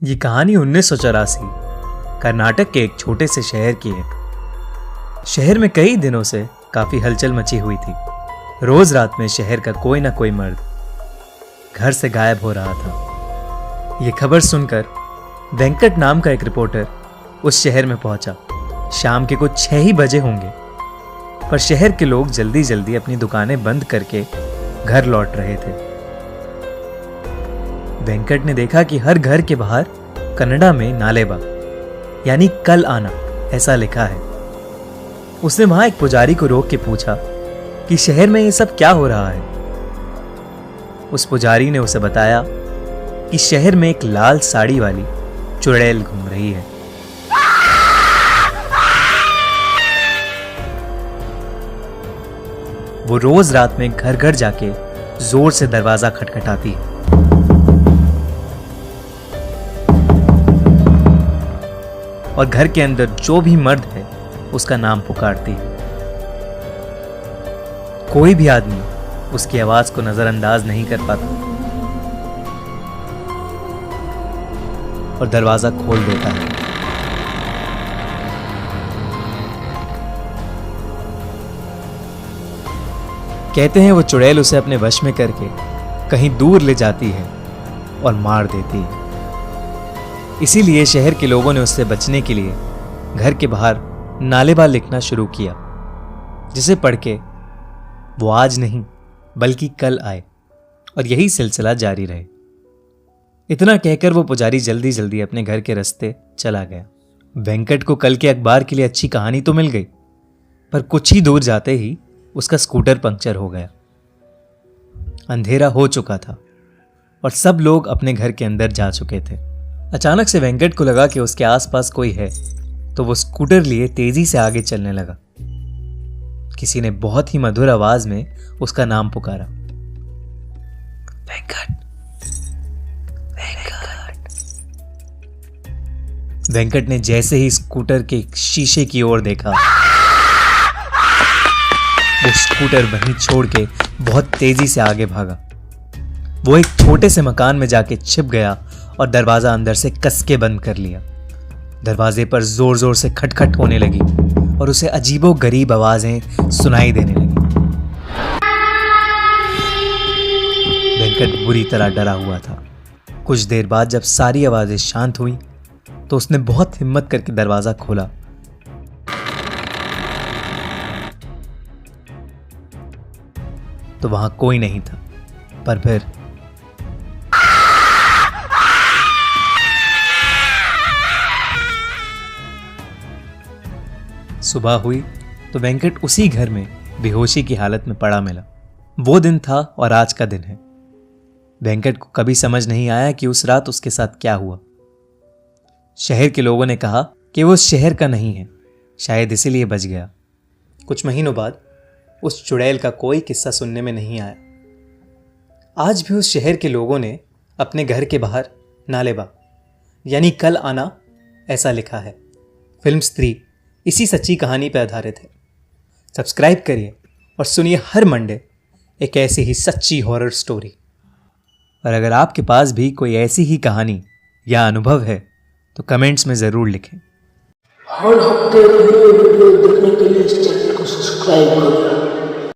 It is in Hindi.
ये कहानी 1984 कर्नाटक के एक छोटे से शहर की है। शहर में कई दिनों से काफी हलचल मची हुई थी। रोज रात में शहर का कोई ना कोई मर्द घर से गायब हो रहा था। ये खबर सुनकर वेंकट नाम का एक रिपोर्टर उस शहर में पहुंचा। शाम के कुछ 6 ही बजे होंगे, पर शहर के लोग जल्दी जल्दी अपनी दुकानें बंद करके घर लौट रहे थे। वेंकट ने देखा कि हर घर के बाहर कन्नड़ा में नालेबा यानी कल आना ऐसा लिखा है। उसने वहां एक पुजारी को रोक के पूछा कि शहर में ये सब क्या हो रहा है। उस पुजारी ने उसे बताया कि शहर में एक लाल साड़ी वाली चुड़ैल घूम रही है। वो रोज रात में घर घर जाके जोर से दरवाजा खटखटाती है और घर के अंदर जो भी मर्द है उसका नाम पुकारती है। कोई भी आदमी उसकी आवाज को नजरअंदाज नहीं कर पाता और दरवाजा खोल देता है। कहते हैं वो चुड़ैल उसे अपने वश में करके कहीं दूर ले जाती है और मार देती है। इसीलिए शहर के लोगों ने उससे बचने के लिए घर के बाहर नालेबा लिखना शुरू किया, जिसे पढ़ के वो आज नहीं बल्कि कल आए और यही सिलसिला जारी रहे। इतना कहकर वो पुजारी जल्दी जल्दी अपने घर के रास्ते चला गया। वेंकट को कल के अखबार के लिए अच्छी कहानी तो मिल गई, पर कुछ ही दूर जाते ही उसका स्कूटर पंक्चर हो गया। अंधेरा हो चुका था और सब लोग अपने घर के अंदर जा चुके थे। अचानक से वेंकट को लगा कि उसके आसपास कोई है, तो वो स्कूटर लिए तेजी से आगे चलने लगा। किसी ने बहुत ही मधुर आवाज में उसका नाम पुकारा, वेंकट, वेंकट। वेंकट ने जैसे ही स्कूटर के शीशे की ओर देखा, वो स्कूटर वहीं छोड़ के बहुत तेजी से आगे भागा। वो एक छोटे से मकान में जाके छिप गया और दरवाजा अंदर से कस के बंद कर लिया। दरवाजे पर जोर जोर से खटखट होने लगी और उसे अजीबो गरीब आवाजें सुनाई देने लगी। वेंकट बुरी तरह डरा हुआ था। कुछ देर बाद जब सारी आवाजें शांत हुई तो उसने बहुत हिम्मत करके दरवाजा खोला। तो वहां कोई नहीं था, पर फिर सुबह हुई तो वेंकट उसी घर में बेहोशी की हालत में पड़ा मिला। वो दिन था और आज का दिन है। वेंकट को कभी समझ नहीं आया कि उस रात उसके साथ क्या हुआ। शहर के लोगों ने कहा कि वो उस शहर का नहीं है, शायद इसीलिए बच गया। कुछ महीनों बाद उस चुड़ैल का कोई किस्सा सुनने में नहीं आया। आज भी उस शहर के लोगों ने अपने घर के बाहर नालेबा यानी कल आना ऐसा लिखा है। फिल्म स्त्री इसी सच्ची कहानी पर आधारित है। सब्सक्राइब करिए और सुनिए हर मंडे एक ऐसी ही सच्ची हॉरर स्टोरी। और अगर आपके पास भी कोई ऐसी ही कहानी या अनुभव है तो कमेंट्स में ज़रूर लिखें। हर हफ्ते वीडियो देखने के लिए इस चैनल को सब्सक्राइब करें।